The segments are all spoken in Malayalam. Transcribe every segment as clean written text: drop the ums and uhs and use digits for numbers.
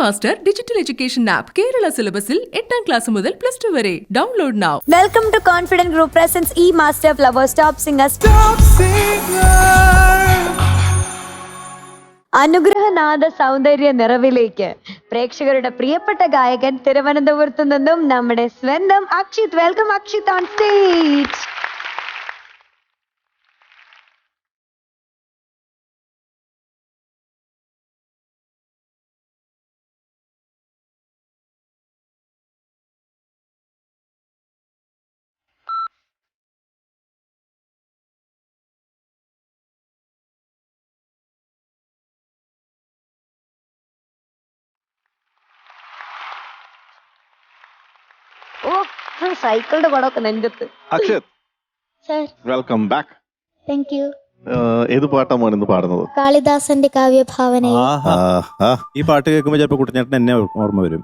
Master digital education app Kerala സിലബസിൽ 8ാം ക്ലാസ് മുതൽ +2 വരെ. Download now. Welcome to confident group presents e master flowers top singers. അനുഗ്രഹനാഥ സൗന്ദര്യ നിറവിലേക്ക് പ്രേക്ഷകരുടെ പ്രിയപ്പെട്ട ഗായകൻ തിരുവനന്തപുരത്ത് നിന്നും നമ്മുടെ സ്വന്തം Akshith. Welcome Akshith on stage. സൈക്കിളുടെ പടമൊക്കെ നെഞ്ചത്ത്. Akshith, sir, welcome back. Thank you. ഏത് പാട്ടാണ് ഇന്ന് പാടുന്നത്? കാളിദാസന്റെ കാവ്യഭാവന. ഈ പാട്ട് കേൾക്കുമ്പോ ചിലപ്പോ കുട്ടനേട്ടൻ എന്നെ ഓർമ്മ വരും.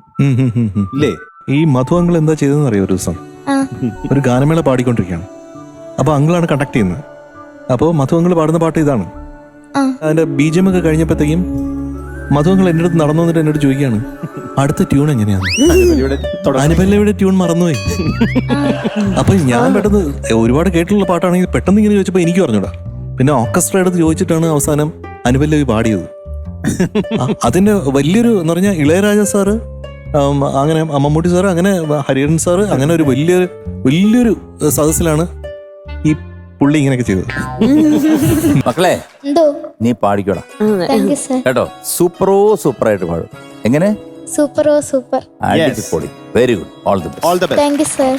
ഇല്ലേ? ഈ മധു അങ്കിൾ എന്താ ചെയ്തെന്ന് അറിയോ? ഒരു ദിവസം ഒരു ഗാനമേള പാടിക്കൊണ്ടിരിക്കുകയാണ്. അപ്പൊ അങ്കിളാണ് കണ്ടക്ട് ചെയ്യുന്നത്. അപ്പോ മധു അങ്കിൾ പാടുന്ന പാട്ട് ഇതാണ്. അതിന്റെ ബീജം ഒക്കെ കഴിഞ്ഞപ്പോഴത്തേക്കും മധു അങ്കിൾ എന്റെ അടുത്ത് നടന്നു വന്നിട്ട് എന്നോട് ചോദിക്കുകയാണ്, അടുത്ത ട്യൂൺ എങ്ങനെയാണ്? അനുപല്ലയുടെ ട്യൂൺ മറന്നുപോയി. അപ്പൊ ഞാൻ പെട്ടെന്ന് ഒരുപാട് കേട്ടിട്ടുള്ള പാട്ടാണെങ്കിൽ പെട്ടെന്ന് ഇങ്ങനെ ചോദിച്ചപ്പോ എനിക്ക് പറഞ്ഞൂടാ. പിന്നെ ഓർക്കസ്ട്ര എടുത്ത് ചോദിച്ചിട്ടാണ് അവസാനം അനുപല്ലവി പാടിയത്. അതിന്റെ വലിയൊരു എന്ന് പറഞ്ഞാൽ ഇളയരാജ സാറ്, അങ്ങനെ മമ്മൂട്ടി സാറ്, അങ്ങനെ ഹരിഹരൻ സാറ്, അങ്ങനെ ഒരു വലിയൊരു സദസ്സിലാണ് ഈ പുള്ളി ഇങ്ങനെയൊക്കെ ചെയ്തത്. മക്കളെ, എന്തോ നീ പാടിക്കോടാ താങ്ക് യു സർ. കേട്ടോ. സൂപ്പറായിട്ട് പാടും. എങ്ങനെ? സൂപ്പറോ സൂപ്പർ. അടിപൊളി. Very good. All the best. All the best. Thank you sir.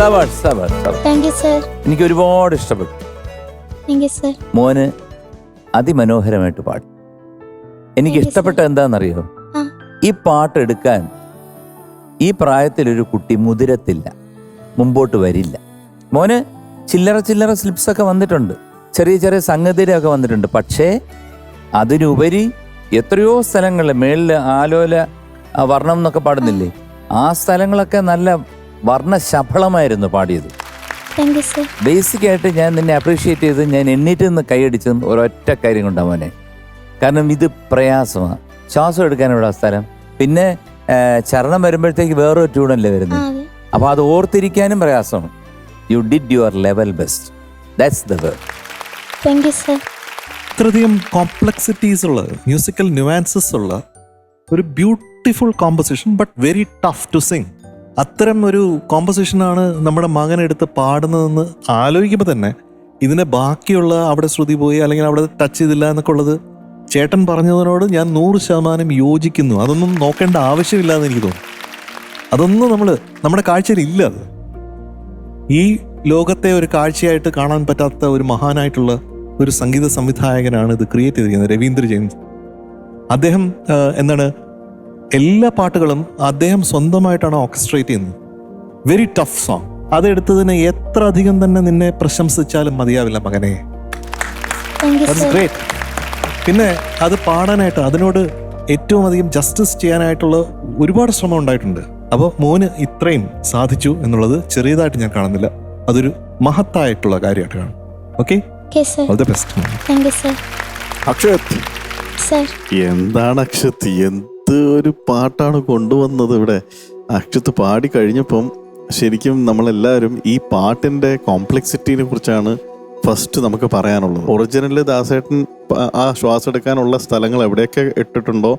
സവാഡ് സവാഡ് സവാഡ്. Thank you sir. എനിക്ക് ഒരുപാട് ഇഷ്ടപ്പെട്ടു. Thank you sir. മോന് അതിമനോഹരമായിട്ട് പാടി. എനിക്ക് ഇഷ്ടപ്പെട്ട എന്താണെന്നറിയോ, ആ. ഈ പാട്ട് എടുക്കാൻ ഈ പ്രായത്തിലൊരു കുട്ടി മുതിരത്തില്ല, മുമ്പോട്ട് വരില്ല. മോന് ചില്ലറ ചില്ലറ സ്ലിപ്സ് ഒക്കെ വന്നിട്ടുണ്ട്, ചെറിയ ചെറിയ സംഗതിയൊക്കെ വന്നിട്ടുണ്ട്. പക്ഷേ അതിനുപരി എത്രയോ സ്ഥലങ്ങളിൽ മേളിൽ ആലോല വർണ്ണം എന്നൊക്കെ പാടുന്നില്ലേ, ആ സ്ഥലങ്ങളൊക്കെ നല്ല വർണ്ണശബളമായിരുന്നു പാടിയത്. Thank you sir. ബേസിക് ആയിട്ട് ഞാൻ നിന്നെ അപ്രീഷിയേറ്റ് ചെയ്ത് ഞാൻ എണ്ണീറ്റ് നിന്ന് കൈയടിച്ചതും ഒരൊറ്റ കാര്യം കൊണ്ടാ മോനെ. കാരണം ഇത് പ്രയാസമാണ്, ശ്വാസം എടുക്കാനുള്ള സ്ഥലം. പിന്നെ ചരണം വരുമ്പോഴത്തേക്ക് വേറൊരു ട്യൂണല്ലേ വരുന്നത്, അതെ. അപ്പൊ അത് ഓർത്തിരിക്കാനും പ്രയാസമാണ്. You did your level best. That's the word. Thank you sir. ഇത്രയധികം കോംപ്ലക്സിറ്റീസ് ഉള്ള മ്യൂസിക്കൽ ന്യൂവാൻസസ് ഉള്ള ഒരു beautiful composition, but very tough to sing. അത്തരം ഒരു കോമ്പോസിഷനാണ് നമ്മുടെ മകനെടുത്ത് പാടുന്നതെന്ന് ആലോചിക്കുമ്പോൾ തന്നെ ഇതിനെ ബാക്കിയുള്ള അവിടെ ശ്രുതി പോയി അല്ലെങ്കിൽ അവിടെ ടച്ച് ചെയ്തില്ല എന്നൊക്കെ ഉള്ളത് ചേട്ടൻ പറഞ്ഞതിനോട് ഞാൻ 100% യോജിക്കുന്നു. അതൊന്നും നോക്കേണ്ട ആവശ്യമില്ല എന്ന് എനിക്ക് തോന്നുന്നു. അതൊന്നും നമ്മുടെ കാഴ്ചയിൽ ഇല്ല. അത് ഈ ലോകത്തെ ഒരു കാഴ്ചയായിട്ട് കാണാൻ പറ്റാത്ത ഒരു മഹാനായിട്ടുള്ള ഒരു സംഗീത സംവിധായകനാണ് ഇത് ക്രിയേറ്റ് ചെയ്തിരിക്കുന്നത്, രവീന്ദ്ര ജെയിൻ. അദ്ദേഹം എല്ലാ പാട്ടുകളും അദ്ദേഹം സ്വന്തമായിട്ടാണ് ഓർക്കസ്ട്രേറ്റ് ചെയ്യുന്നത്. Very tough song. അതെടുത്തതിന് എത്ര അധികം തന്നെ നിന്നെ പ്രശംസിച്ചാലും മതിയാവില്ല മകനെ. Thank you that's sir. Great. പിന്നെ അത് പാടാനായിട്ട് അതിനോട് ഏറ്റവും അധികം ജസ്റ്റിസ് ചെയ്യാനായിട്ടുള്ള ഒരുപാട് ശ്രമം ഉണ്ടായിട്ടുണ്ട്. അപ്പോൾ മോന് ഇത്രയും സാധിച്ചു എന്നുള്ളത് ചെറിയതായിട്ട് ഞാൻ കാണുന്നില്ല, അതൊരു മഹത്തായിട്ടുള്ള കാര്യമായിട്ട് കാണും. Okay, okay sir. All the best. Thank you sir. Akshat, sir. എന്താണ് അക്ഷത്, എന്ത് ഒരു പാട്ടാണ് കൊണ്ടുവന്നത് ഇവിടെ. അക്ഷത്ത് പാടി കഴിഞ്ഞപ്പം ശരിക്കും നമ്മളെല്ലാവരും ഈ പാട്ടിന്റെ കോംപ്ലക്സിറ്റിനെ കുറിച്ചാണ് ഫസ്റ്റ് നമുക്ക് പറയാനുള്ളത്. ഒറിജിനല് ദാസേട്ടൻ ആ ശ്വാസം എടുക്കാനുള്ള സ്ഥലങ്ങൾ എവിടെയൊക്കെ ഇട്ടിട്ടുണ്ടോ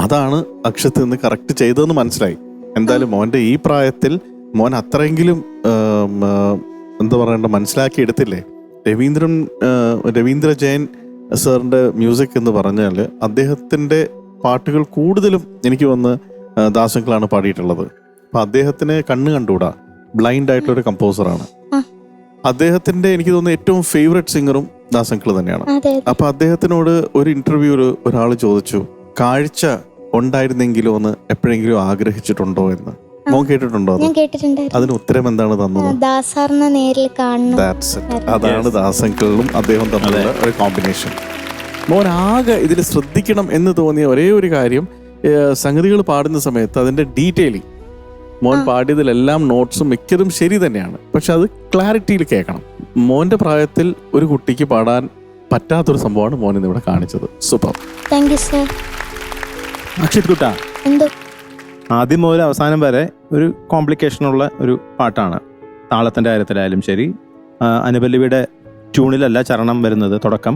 അതാണ് അക്ഷത്ത് ഇന്ന് കറക്റ്റ് ചെയ്തതെന്ന് മനസ്സിലായി. എന്തായാലും മോന്റെ ഈ പ്രായത്തിൽ മോൻ അത്രയെങ്കിലും എന്താ പറയണ്ട മനസ്സിലാക്കി എടുത്തില്ലേ. രവീന്ദ്ര ജെയിൻ സാറിന്റെ മ്യൂസിക് എന്ന് പറഞ്ഞാൽ അദ്ദേഹത്തിന്റെ പാട്ടുകൾ കൂടുതലും എനിക്ക് വന്ന് ദാസങ്കളാണ് പാടിയിട്ടുള്ളത്. അപ്പൊ അദ്ദേഹത്തിന് കണ്ണ് കണ്ടുകൂടാ, ബ്ലൈൻഡ് ആയിട്ടുള്ള ഒരു കമ്പോസറാണ്. അദ്ദേഹത്തിന്റെ എനിക്ക് തോന്നുന്നു ഏറ്റവും ഫേവറേറ്റ് സിംഗറും ദാസങ്കൾ തന്നെയാണ്. അപ്പൊ അദ്ദേഹത്തിനോട് ഒരു ഇന്റർവ്യൂല് ഒരാൾ ചോദിച്ചു, കാഴ്ച ഉണ്ടായിരുന്നെങ്കിലോ എന്ന് എപ്പോഴെങ്കിലും ആഗ്രഹിച്ചിട്ടുണ്ടോ എന്ന്. മോൻ കേട്ടിട്ടുണ്ടോ? അതിന് ഉത്തരം എന്താണ് തന്നത്? ദാസാറിനെ നേരിൽ കാണണം. അതാണ് ദാസങ്കളും അദ്ദേഹം തമ്മിലുള്ള ഒരു കോമ്പിനേഷൻ. മോൻ ആകെ ഇതിൽ ശ്രദ്ധിക്കണം എന്ന് തോന്നിയ ഒരേ ഒരു കാര്യം, സംഗതികൾ പാടുന്ന സമയത്ത് അതിന്റെ ഡീറ്റെയിലിംഗ്. മോൻ പാടിയതിലെല്ലാം നോട്ട്സും മിക്കതും ശരി തന്നെയാണ്, പക്ഷെ അത് ക്ലാരിറ്റിയിൽ കേൾക്കണം. മോന്റെ പ്രായത്തിൽ ഒരു കുട്ടിക്ക് പാടാൻ പറ്റാത്തൊരു സംഭവമാണ് മോൻ ഇന്നിവിടെ കാണിച്ചത്. Super. Thank you sir. Akshit കുട്ട, എന്തോ ആദ്യം മുതൽ അവസാനം വരെ ഒരു കോംപ്ലിക്കേഷനുള്ള ഒരു പാട്ടാണ്. താളത്തിന്റെ കാര്യത്തിലായാലും ശരി, അനുപല്ലവിയുടെ ട്യൂണിലല്ല ചരണം വരുന്നത് തുടക്കം,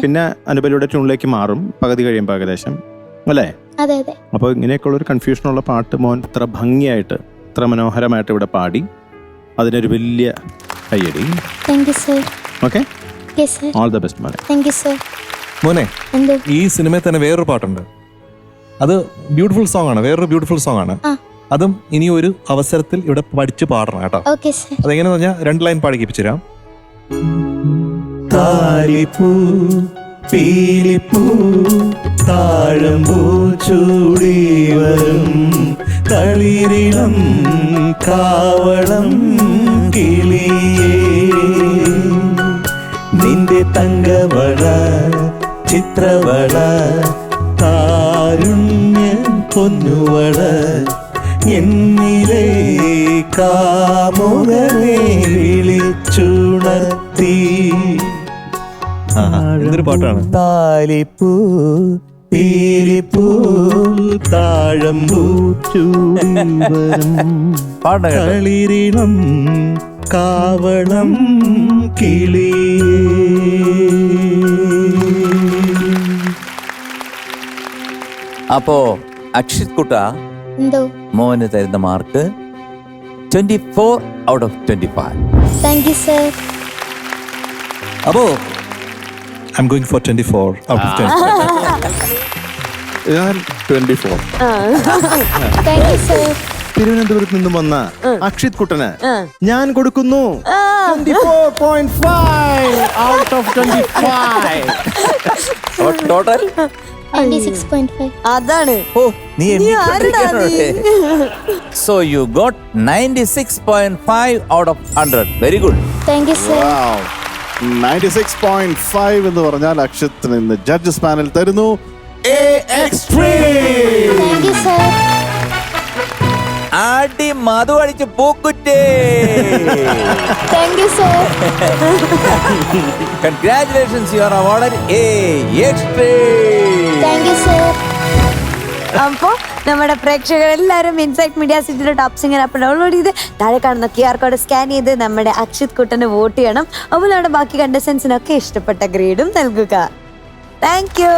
പിന്നെ അനുപല്ലവിയുടെ ട്യൂണിലേക്ക് മാറും പകുതി കഴിയുമ്പോൾ ഏകദേശം, അല്ലേ? അതെ അതെ. അപ്പോൾ ഇങ്ങനെയൊക്കെയുള്ള ഒരു കൺഫ്യൂഷനുള്ള പാട്ട് മോൻ ഇത്ര ഭംഗിയായിട്ട് ഇത്ര മനോഹരമായിട്ട് ഇവിടെ പാടി, അതിനൊരു വലിയ കയ്യടി. Thank you sir. Okay, okay sir. All the best മോനെ. Thank you sir. മോനെ, എന്തോ ഈ സിനിമയിൽ തന്നെ വേറൊരു പാട്ടുണ്ട്, അത് ബ്യൂട്ടിഫുൾ സോങ് ആണ്, വേറൊരു ബ്യൂട്ടിഫുൾ സോങ് ആണ്. അതും ഇനി ഒരു അവസരത്തിൽ ഇവിടെ പഠിച്ച് പാടണം കേട്ടോ. Okay sir. അതെങ്ങനെയാന്ന് പറഞ്ഞാൽ 2 ലൈൻ പാടി കേൾപ്പിച്ചു തരാം. താലിപ്പൂ പീലിപ്പൂ താഴമ്പൂ ചൂടി വരും തളിരിളം കാവളം കിളിയേ, നിന്റെ തങ്കവള ചിത്രവള താരുണ്യ പൊന്നുവള എന്നിലെ കാമുകനെ വിളിച്ചുണർത്തി. എന്തൊരു പാട്ടാണ്. താലിപ്പൂ പീലിപ്പൂ താഴമ്പൂ തളിരിളം കാവളം കിളിയേ. അപ്പോ അക്ഷിത് കുട്ട, എന്തോ മോന് തരുന്ന mark 24 out of 25. Thank you sir. അപ്പോ I'm going for 24 out of 10. ഞാൻ 24. Thank you sir. തിരുവനന്തപുരത്ത് നിന്നും വന്ന അക്ഷിത് കുട്ടന് ആ. ഞാൻ കൊടുക്കുന്നു 24.5 ഔട്ട് ഓഫ് 25. ടോട്ടൽ 96.5. അതാണ് ഓ നീ so you got 96.5 out of 100. Very good. Thank you, sir. 96.5 എന്ന് പറഞ്ഞാൽ അക്ഷത്തിന് ഇന്ന് ജഡ്ജസ് പാനൽ തരുന്നു A extreme. Thank you, sir. ആടി മധു അടിച്ച് പൂക്കുറ്റേ. Thank you, sir. Congratulations, you are awarded A extreme. Thank you, sir. അപ്പോ നമ്മുടെ പ്രേക്ഷകർ എല്ലാവരും ഇൻസൈറ്റ് മീഡിയ സിറ്റിയുടെ ടോപ്പ് സിംഗർ ആപ്പ് ഡൗൺലോഡ് ചെയ്ത് താഴെ കാണുന്ന QR കോഡ് സ്കാൻ ചെയ്ത് നമ്മുടെ അക്ഷിത് കുട്ടന് വോട്ട് ചെയ്യണം. അപ്പോൾ നമ്മുടെ ബാക്കി കണ്ടസ്റ്റൻസിനൊക്കെ ഇഷ്ടപ്പെട്ട ഗ്രേഡും നൽകുക. Thank you.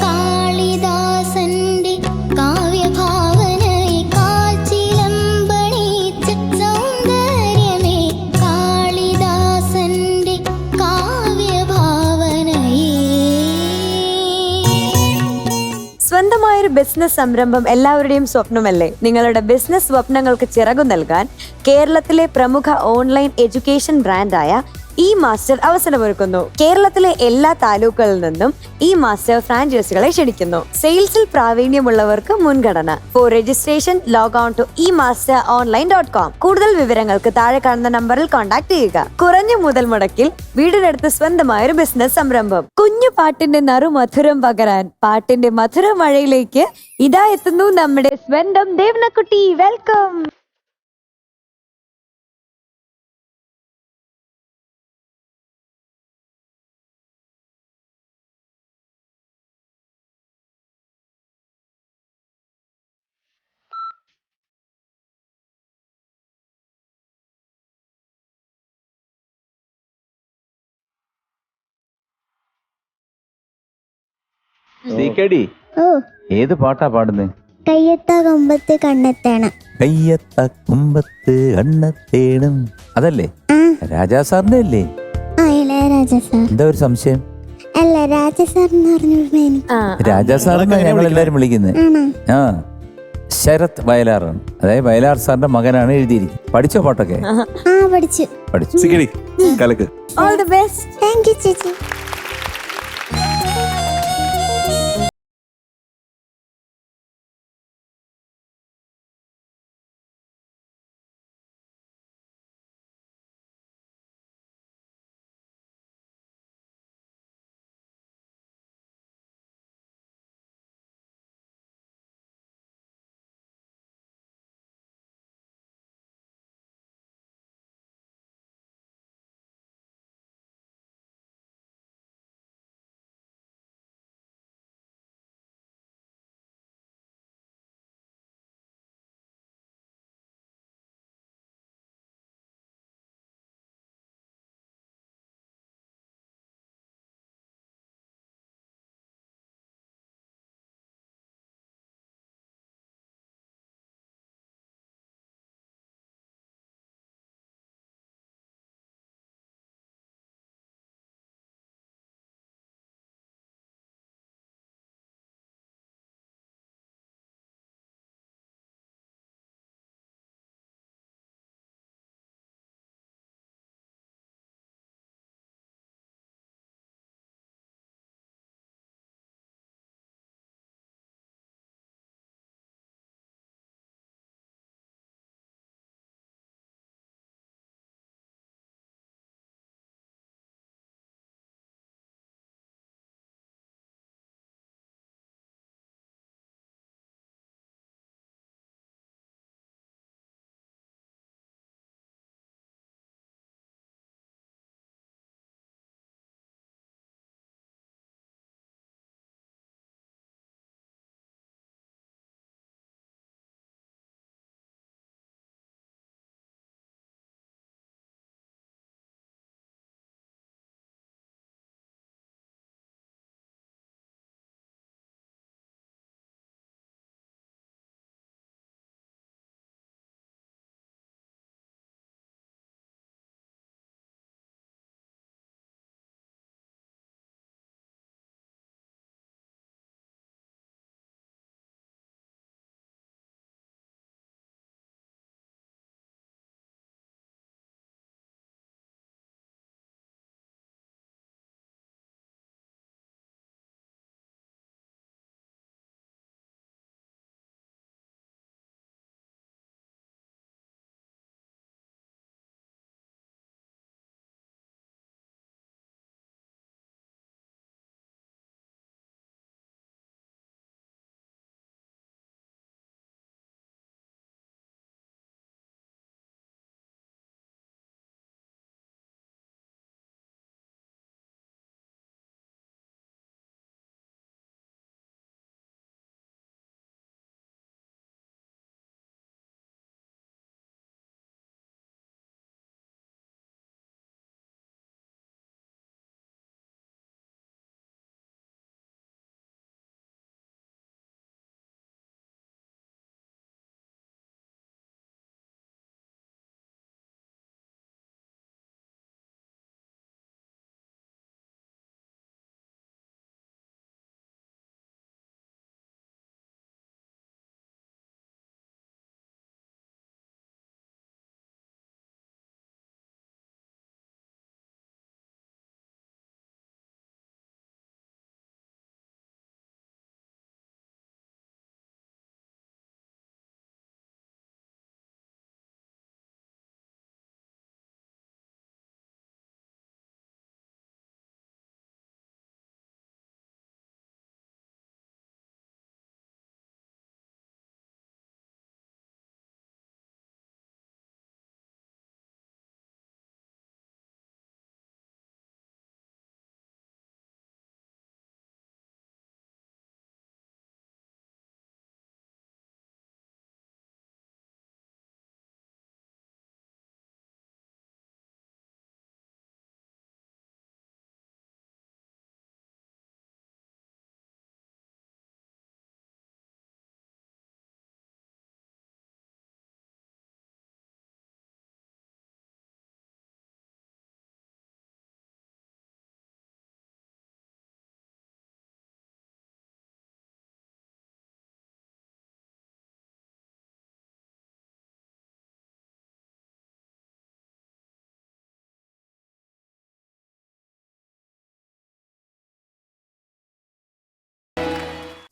കാളിദാസന്റെ കാവ്യഭാവനയെ കാൽച്ചിലമ്പണിച്ച സൗന്ദര്യമേ, കാളിദാസന്റെ കാവ്യഭാവനയെ. സ്വന്തമായൊരു ബിസിനസ് സംരംഭം എല്ലാവരുടെയും സ്വപ്നമല്ലേ? നിങ്ങളുടെ ബിസിനസ് സ്വപ്നങ്ങൾക്ക് ചിറകു നൽകാൻ കേരളത്തിലെ പ്രമുഖ ഓൺലൈൻ എഡ്യൂക്കേഷൻ ബ്രാൻഡായ ഇ മാസ്റ്റർ അവസരമൊരുക്കുന്നു. കേരളത്തിലെ എല്ലാ താലൂക്കുകളിൽ നിന്നും ഇ മാസ്റ്റർ ഫ്രാഞ്ചൈസികളെ ക്ഷണിക്കുന്നു. സെയിൽസിൽ പ്രാവീണ്യമുള്ളവർക്ക് മുൻഗണന. ഫോർ രജിസ്ട്രേഷൻ ലോഗ് ഓൺ ടുemasteronline.com. കൂടുതൽ വിവരങ്ങൾക്ക് താഴെ കാണുന്ന നമ്പറിൽ കോൺടാക്ട് ചെയ്യുക. കുറഞ്ഞ മുതൽ മുടക്കിൽ വീടിനടുത്ത് സ്വന്തമായൊരു ബിസിനസ് സംരംഭം. കുഞ്ഞു പാട്ടിന്റെ നറുമധുരം പകരാൻ പാട്ടിന്റെ മധുര മഴയിലേക്ക് ഇതാ എത്തുന്നു നമ്മുടെ സ്വന്തം ദേവനക്കുട്ടി. വെൽക്കം. സീക്കടി, ഓ, ഏത് പാട്ടാ പാടുന്നേ? കയ്യെത്ത കൊമ്പത്ത് കണ്ണെത്തണം. കയ്യത്ത കുമ്പത്ത് കണ്ണത്തേണം, അതല്ലേ? ആ, രാജാ സാറിന്റെ അല്ലേ? ആ, ഇളയരാജ സാർ. എന്താ ഒരു സംശയം? അല്ല, രാജ സാർ എന്ന് പറഞ്ഞോളൂ എനിക്ക്. രാജാ സാറിനെ ഞങ്ങൾ എല്ലാരും വിളിക്കുന്നത്. ആണോ? ആ, ശരത് വയലാറാണ്. അതായത് വയലാർ സാറിന്റെ മകനാണ് എഴുതിയിരിക്കുന്നത്. പഠിച്ചോ പാട്ടൊക്കെ? ആ, പഠിച്ചു. പഠിച്ചു. സിക്കടി കലക്ക്. All the best. Thank you ചേച്ചി.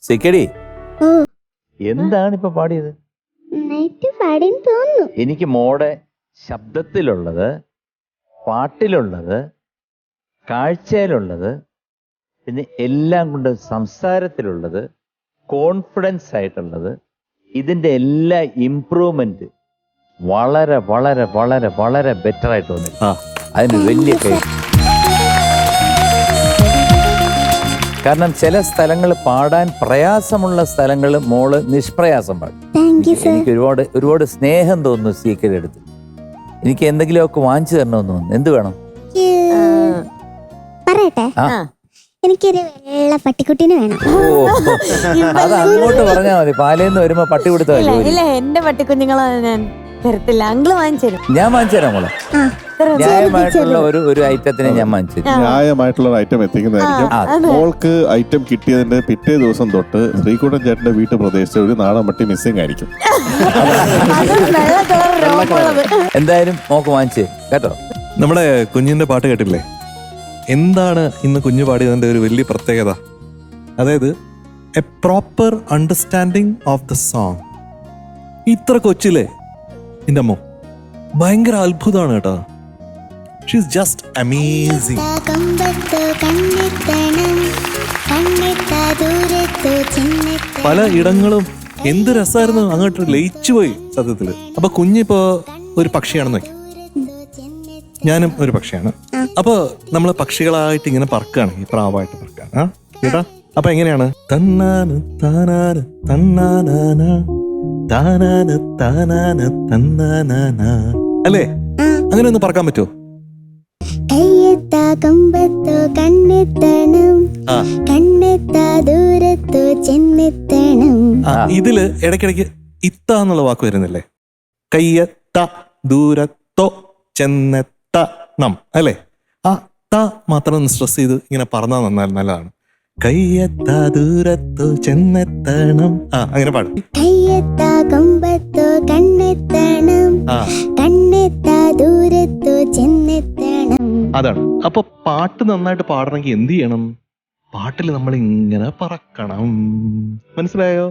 സിക്കടി ഓ എന്താണ് ഇപ്പൊ പാടിയത്? നന്നായിട്ട് പാടിയെന്ന് തോന്നുന്നു. എനിക്ക് മോടെ ശബ്ദത്തിലുള്ളത്, പാട്ടിലുള്ളത്, കാഴ്ചയിലുള്ളത്, പിന്നെ എല്ലാം കൊണ്ട് സംസാരത്തിലുള്ളത്, കോൺഫിഡൻസ് ആയിട്ടുള്ളത്, ഇതിന്റെ എല്ലാ ഇംപ്രൂവ്മെന്റ് വളരെ വളരെ വളരെ വളരെ ബെറ്റർ ആയിട്ട് വന്നു. അതിന് വലിയ കൈ. കാരണം ചില സ്ഥലങ്ങൾ പാടാൻ പ്രയാസമുള്ള സ്ഥലങ്ങൾ മോള് നിഷ്പ്രയാസം പാടും. Thank you sir. എനിക്ക് ഒരുപാട് ഒരുപാട് സ്നേഹം തോന്നുന്നു സീക്കയുടെ അടുത്ത്. എനിക്ക് എന്തെങ്കിലുമൊക്കെ വാങ്ങിച്ചു തരണമെന്ന് തോന്നുന്നു. എന്ത് വേണം? പറയട്ടെ, ആ. എനിക്കൊരു വെള്ള പട്ടിക്കുട്ടീനെ വേണം. ഓ, അത് അങ്ങോട്ട് പറഞ്ഞാൽ മതി. പാലേന്ന് വരുമ്പോ പട്ടി കൊടുത്താൽ ഇല്ല മതി. ഇല്ല, എന്റെ പട്ടിക്കുഞ്ഞുങ്ങളെ ഞാൻ തരത്തില്ല. അങ്കിള് വാങ്ങിച്ചു തരും. ഞാൻ വാങ്ങിച്ചു തരാം മോളെ. ആ, ന്യായമായിട്ടുള്ള ഒരു ഐറ്റത്തിനെ ഞാൻ വാങ്ങിച്ചു തരും. ന്യായമായിട്ടുള്ള ഒരു ഐറ്റം എത്തിക്കുന്നതായിരിക്കും. ആ, മോൾക്ക് ഐറ്റം കിട്ടിയതിന്റെ പിറ്റേ ദിവസം തൊട്ട് ശ്രീകുട്ടൻ ചേട്ടന്റെ വീട്ടു പ്രദേശത്ത് ഒരു നാടൻ പട്ടി മിസ്സിംഗ് ആയിരിക്കും. വെള്ള കളർ രോമമുള്ളത്. എന്തായാലും മോക്ക് വാങ്ങിച്ചു തരും കേട്ടോ. നമ്മുടെ കുഞ്ഞിന്റെ പാട്ട് കേട്ടില്ലേ? എന്താണ് ഇന്ന് കുഞ്ഞു പാടിയതിന്റെ ഒരു വലിയ പ്രത്യേകത? അതായത് A proper understanding of the song. ഇത്ര കൊച്ചിലെ എൻ്റെ അമ്മ ഭയങ്കര അത്ഭുതമാണ് കേട്ടോ. She is just amazing. പല ഇടങ്ങളും എന്ത് രസമായിരുന്നു, അങ്ങോട്ട് ലയിച്ചു പോയി സത്യത്തില്. അപ്പൊ കുഞ്ഞിപ്പോ ഒരു പക്ഷിയാണെന്ന് വെക്കും, ഞാനും ഒരു പക്ഷിയാണ്. അപ്പൊ നമ്മള് പക്ഷികളായിട്ട് ഇങ്ങനെ പറക്കുകയാണ്, ഈ പ്രാവായിട്ട് പറക്കുകയാണ്. ആ കേട്ടാ? അപ്പൊ എങ്ങനെയാണ്? തന്നാന് താനാന് തന്നാനാന താനാന് താനാന് തന്നാനാന, അല്ലേ? അങ്ങനെ ഒന്ന് പറക്കാൻ പറ്റുമോ? കയ്യെത്താ കമ്പത്തോ കണ്ണെത്തണം, ആ. കണ്ണെത്താ ദൂരത്തോ ചെന്നെത്തണം. ആ, ഇതില് ഇടയ്ക്കിടയ്ക്ക് ഇത്ത എന്നുള്ള വാക്ക് വരുന്നില്ലേ? കയ്യത്ത ദൂരത്തോ ചെന്നെത്തണം, അല്ലേ? ആ ത മാത്രം ഒന്ന് സ്ട്രെസ് ചെയ്ത് ഇങ്ങനെ പറഞ്ഞാൽ നല്ലതാണ്. കയ്യത്ത ദൂരത്തോ ചെന്നെത്തണം. ആ, അങ്ങനെ പാടും. കയ്യെത്താ കമ്പത്തോ കണ്ണെത്തണം, ആ, കണ്ണെത്താ ദൂരത്തോ ചെന്നെത്തണം. അതാണ്. അപ്പൊ പാട്ട് നന്നായിട്ട് പാടണമെങ്കിൽ എന്ത് ചെയ്യണം? പാട്ടിൽ നമ്മൾ ഇങ്ങനെ പറക്കണം. മനസ്സിലായോ?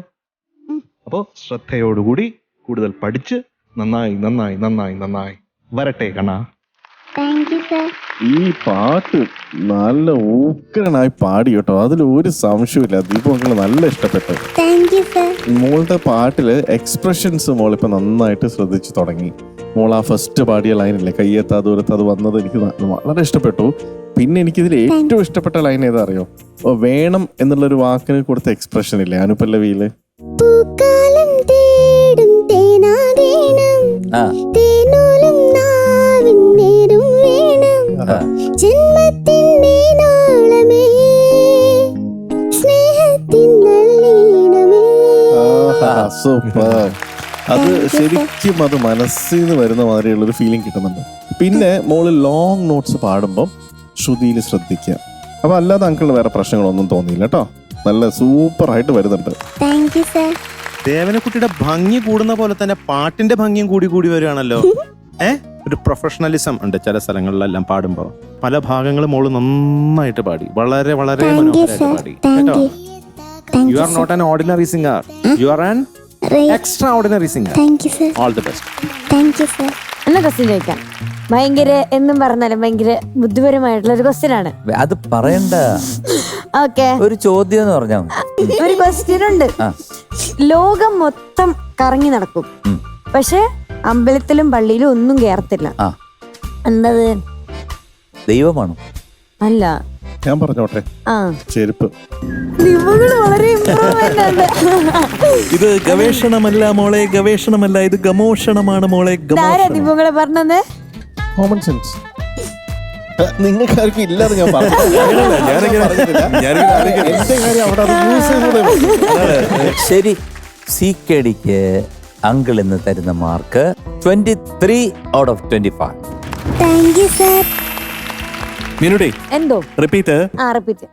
അപ്പോ ശ്രദ്ധയോടുകൂടി കൂടുതൽ പഠിച്ച് നന്നായി നന്നായി നന്നായി നന്നായി വരട്ടെ കണ്ണാ. Thank you sir. ഈ പാട്ട് നല്ല ഊക്കരനായി പാടി കേട്ടോ, അതിൽ ഒരു സംശയമില്ല. ദീപമക്കള് നല്ല ഇഷ്ടപ്പെട്ടു. Thank you sir. മോളുടെ പാട്ടില് എക്സ്പ്രഷൻസ് മോളിപ്പോ നന്നായിട്ട് ശ്രദ്ധിച്ചു തുടങ്ങി. മോൾ ആ ഫസ്റ്റ് പാടിയ ലൈനില്ലേ, കയ്യെത്താ ദൂരത്ത്, അത് വന്നത് എനിക്ക് വളരെ ഇഷ്ടപ്പെട്ടു. പിന്നെ എനിക്കിതിൽ ഏറ്റവും ഇഷ്ടപ്പെട്ട ലൈൻ ഏതാ അറിയോ? വേണം എന്നുള്ളൊരു വാക്കിന് കൊടുത്ത എക്സ്പ്രഷൻ ഇല്ലേ അനുപല്ലവിയില്? പൂക്കാലം തേടും തേനാതീനം, തേനോലും നാവിൻ നേരും വേണം, ജന്മത്തിൻ്റെ നാളമേ സ്നേഹത്തിൻ നല്ലീണമേ. സൂപ്പർ. അത് ശരിക്കും അത് മനസ്സിൽ നിന്ന് വരുന്ന മാതിരിയുള്ള ഒരു ഫീലിംഗ് കിട്ടുന്നുണ്ട്. പിന്നെ മോള് ലോങ് നോട്ട്സ് പാടുമ്പോൾ ശ്രുതിയിൽ ശ്രദ്ധിക്കുക. അപ്പൊ അല്ലാതെ അങ്കിളിന് വേറെ പ്രശ്നങ്ങളൊന്നും തോന്നിയില്ല കേട്ടോ. നല്ല സൂപ്പർ ആയിട്ട് വരുന്നുണ്ട്. Thank you sir. ദേവനക്കുട്ടിയുടെ ഭംഗി കൂടുന്ന പോലെ തന്നെ പാട്ടിന്റെ ഭംഗിയും കൂടി കൂടി വരികയാണല്ലോ. ഒരു പ്രൊഫഷണലിസം ഉണ്ട് ചില സ്ഥലങ്ങളിലെല്ലാം പാടുമ്പോൾ. പല ഭാഗങ്ങളും മോള് നന്നായിട്ട് പാടി, വളരെ വളരെ താങ്ക് യു മനോഹരമായിട്ട് സർ. പാടി താങ്ക് കേട്ടോ. You. Thank you you are not an ordinary singer, you are an extraordinary singer. Thank you sir. All the best. Thank you sir. എന്നാ ക്വസ്റ്റ്യൻ ചോദിക്കാം. ഭയങ്കര എന്നും പറഞ്ഞാലും ഭയങ്കര ബുദ്ധിപരമായിട്ടുള്ള ഒരു ക്വസ്റ്റ്യൻ ആണ്. അത് പറയണ്ട, ഓക്കെ, ഒരു ചോദ്യം എന്ന് പറഞ്ഞാൽ ഒരു ക്വസ്റ്റ്യൻ ഉണ്ട്. ആ. ലോകം മൊത്തം കറങ്ങി നടക്കും, പക്ഷെ അമ്പലത്തിലും പള്ളിയിലും ഒന്നും കേറത്തില്ല. ആ. എന്തത്? ദൈവമാണോ? അല്ല. ഞാൻ പറഞ്ഞോട്ടെ, ആ, ചെരുപ്പ്. നിങ്ങള് വളരെ improvement ആണ്. ഇത് ഗവേഷണമല്ല മോളെ, ഗവേഷണമല്ല, ഇത് ഗമോഷണമാണ് മോളെ, ഇതാരാ ഗമോഷണം. നിങ്ങളെ പറഞ്ഞത്? കോമൺ സെൻസ് നിങ്ങൾക്ക് ആർക്കും ഇല്ലാതെ ഞാൻ പറഞ്ഞു. എന്റെ കാര്യം അവിടെ അത് യൂസ് ചെയ്തൂടെ? ശരി, സികെഡിക്ക് അങ്കിൾ ഇന്ന് തരുന്ന mark 23 out of 25. Thank you sir. മീനുടെ എന്തോ? റിപ്പീറ്റ്. ആ, റിപ്പീറ്റ്.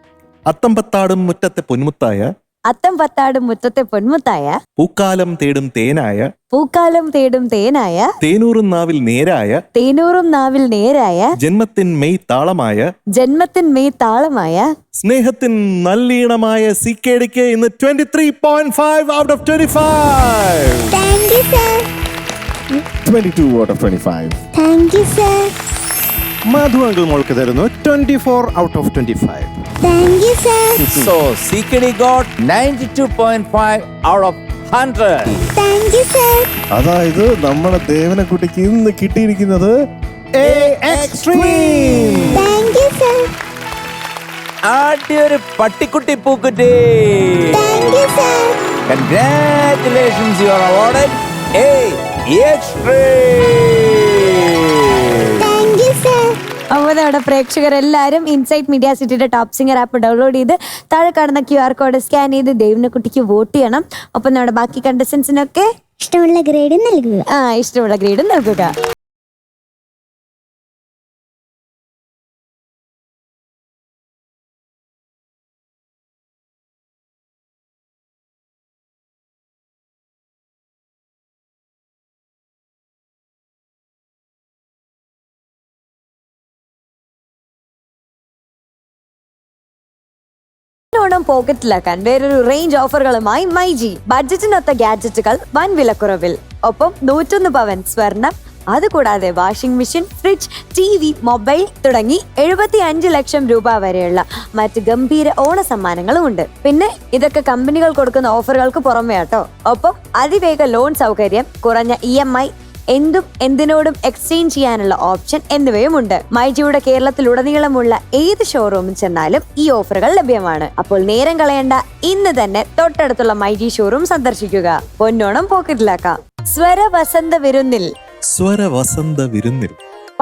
അത്തമ്പത്താടും മുറ്റത്തെ പൊന്മുത്തായ അത്തം പത്താടും മുറ്റത്തെ പൊന്മുത്തായ, പൂക്കാലം തേടും തേനായ, പൂക്കാലം തേടും തേനായ, തേനൂറും നാവിൽ നേരായ, തേനൂറും നാവിൽ നേരായ, ജന്മത്തിൻ മെയ് താളമായ, ജന്മത്തിൻ മെയ് താളമായ, സ്നേഹത്തിൻ നല്ലീണമായ CKDക്ക് ഇന്ന് 23.5 out of 25. Thank you sir 22 out of 25. Thank you sir Madhu uncle മോൾക്ക് തരുന്നു 24 out of 25. Thank you sir So CKD got 92.5 out of 100. Thank you sir അതായത് നമ്മുടെ ദേവനക്കുട്ടിക്ക് ഇന്ന് കിട്ടിയിരിക്കുന്നത് താങ്ക് യു സർ ആദ്യൊരു പട്ടിക്കുട്ടി പൂക്കുറ്റി. Thank you sir Congratulations, you are awarded A Extreme. Thank you sir. അപ്പോൾ നമ്മുടെ പ്രേക്ഷകരെല്ലാവരും ഇൻസൈറ്റ് മീഡിയ സിറ്റിയുടെ ടോപ്പ് സിംഗർ ആപ്പ് ഡൗൺലോഡ് ചെയ്ത് താഴെ കാണുന്ന QR കോഡ് സ്കാൻ ചെയ്ത് ദേവനക്കുട്ടിക്ക് വോട്ട് ചെയ്യണം. ഒപ്പം നമ്മുടെ ബാക്കി കണ്ടസ്റ്റൻസിനൊക്കെ ഇഷ്ടമുള്ള ഗ്രേഡ് നൽകുക. ഇഷ്ടമുള്ള ഗ്രേഡും നൽകുക. ഓണം പോക്കറ്റിലാക്കാൻ വേറൊരു റേഞ്ച് ഓഫറുകളുമായി മൈജി. ബഡ്ജറ്റിനൊത്ത ഗാഡ്ജറ്റുകൾ വൻ വിലക്കുറവിൽ. ഒപ്പം 101 പവൻ സ്വർണം, അതുകൂടാതെ washing machine, fridge, TV, mobile തുടങ്ങി 75 ലക്ഷം രൂപ വരെയുള്ള മറ്റ് ഗംഭീര ഓണ സമ്മാനങ്ങളും ഉണ്ട്. പിന്നെ ഇതൊക്കെ കമ്പനികൾ കൊടുക്കുന്ന ഓഫറുകൾക്ക് പുറമെ കേട്ടോ. ഒപ്പം അതിവേഗ ലോൺ സൗകര്യം, കുറഞ്ഞ EMI, എന്തും എന്തിനോടും എക്സ്ചേഞ്ച് ചെയ്യാനുള്ള ഓപ്ഷൻ എന്നിവയുമുണ്ട്. മൈജിയുടെ കേരളത്തിലുടനീളമുള്ള ഏത് ഷോറൂമിൽ ചെന്നാലും ഈ ഓഫറുകൾ ലഭ്യമാണ്. അപ്പോൾ നേരം കളയണ്ട, ഇന്ന് തന്നെ തൊട്ടടുത്തുള്ള മൈജി ഷോറൂം സന്ദർശിക്കുക. പൊന്നോണം പോക്കറ്റിലാക്കാം. സ്വരവസന്ത വിരുന്നിൽ, സ്വരവസന്ത വിരുന്നിൽ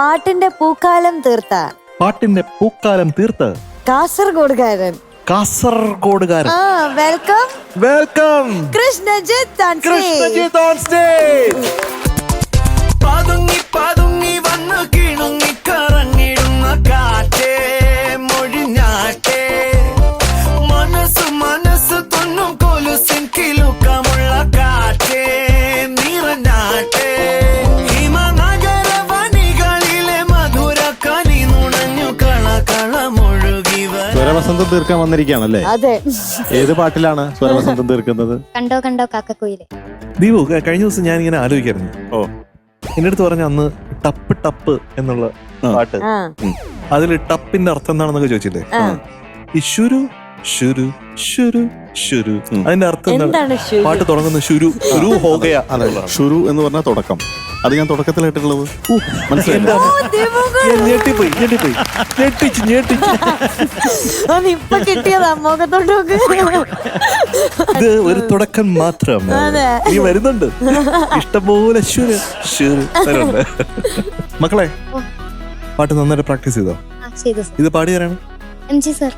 പാട്ടിന്റെ പൂക്കാലം തീർത്ത, പാട്ടിന്റെ പൂക്കാലം തീർത്ത് കാസർഗോഡുകാരൻ, കാസർഗോഡുകാരൻ. Welcome welcome Krishnajith on stage. Krishnajith on stage. പതുങ്ങി പതുങ്ങി വന്ന് കിണുങ്ങി കറങ്ങിടുന്ന കാറ്റേ മൊഴിഞ്ഞാട്ടേ മനസ്സ് മനസ്സ് തൊന്നും കൊലുസിൻ കിലുക്കമുള്ള കാറ്റേ നിറഞ്ഞാട്ടേ ഹിമനഗര വനികളിലെ മധുര കനി നുണഞ്ഞു കളകളമൊഴുകിവ. സ്വരവസന്തം തീർക്കാൻ വന്നിരിക്കുകയാണല്ലേ? അതെ. ഏത് പാട്ടിലാണ് സ്വരവസന്തം തീർക്കുന്നത്? കണ്ടോ കണ്ടോ കാക്കക്കുയിലെ. ദീപു, കഴിഞ്ഞ ദിവസം ഞാൻ ഇങ്ങനെ ആലോചിക്കായിരുന്നു. ഓ, എന്റെ അടുത്ത് പറഞ്ഞ അന്ന് ടപ്പ് ടപ്പ് എന്നുള്ള പാട്ട്, ആ, അതിൽ ടപ്പിന്റെ അർത്ഥം എന്താണെന്നൊക്കെ ചോദിച്ചില്ലേ? ആ. ഈ ശുരു ശുരു ശുരു ശുരു അതിന്റെ അർത്ഥം എന്താണ്? എന്താണ് ശുരു? പാട്ട് തുടങ്ങുന്ന ശുരു ശുരു ഹോഗയ. അതെ, ഷുരു എന്ന് പറഞ്ഞാൽ തുടക്കം. അത് ഞാൻ തുടക്കത്തിലായിട്ടുള്ളത് മനസ്സിലായില്ല. ഞാൻ ഞെട്ടിപ്പോയി ഞെട്ടിപ്പോയി ഞെട്ടിച്ച് ഞെട്ടിച്ച്. അത് ഇപ്പൊ കിട്ടിയതാ മുഖത്തോട്ട് നോക്ക്. ഇത് ഒരു തുടക്കം മാത്രം, അതെ. ഇനി വരുന്നുണ്ട് ഇഷ്ടംപോലെ ശുരു ശുരു വരുന്നുണ്ട്. മക്കളെ, പാട്ട് നന്നായിട്ട് പ്രാക്ടീസ് ചെയ്തോ? ചെയ്തു ഇത് പാടി തരാണ് MG സർ.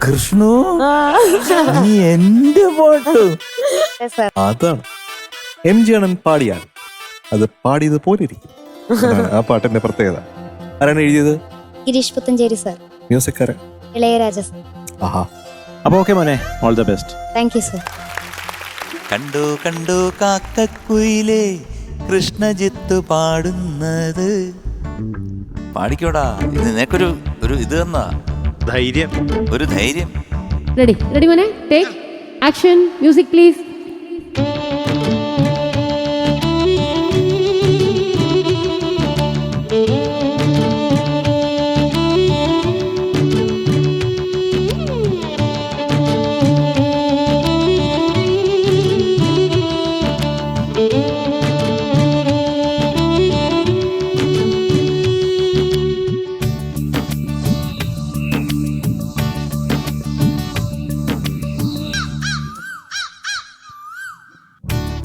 കൃഷ്ണു, നീ എന്ത് പാട്ട്? അതാണ് MG അണ്ണൻ പാടിയാൽ അത് പാടിയത് പോലെ ഇരിക്കും. അതാണ് ആ പാട്ടിന്റെ പ്രത്യേകത. ആരാണ് എഴുതിയത്? ഗിരീഷ് പുത്തഞ്ചേരി സർ. മ്യൂസിക്കാരൻ ഇളയരാജ സർ. ആഹാ. അപ്പൊ ഓക്കെ മോനെ, all the best. Thank you sir. കണ്ടു കണ്ടു കാക്കക്കുയിലേ കൃഷ്ണജിത്ത് പാടുന്നത്. പാടിക്കോടാ, ഇത് നിനക്കൊരു ഇത് തന്നാ ധൈര്യം. ഒരു ധൈര്യം. Ready മോനെ, take action, music please.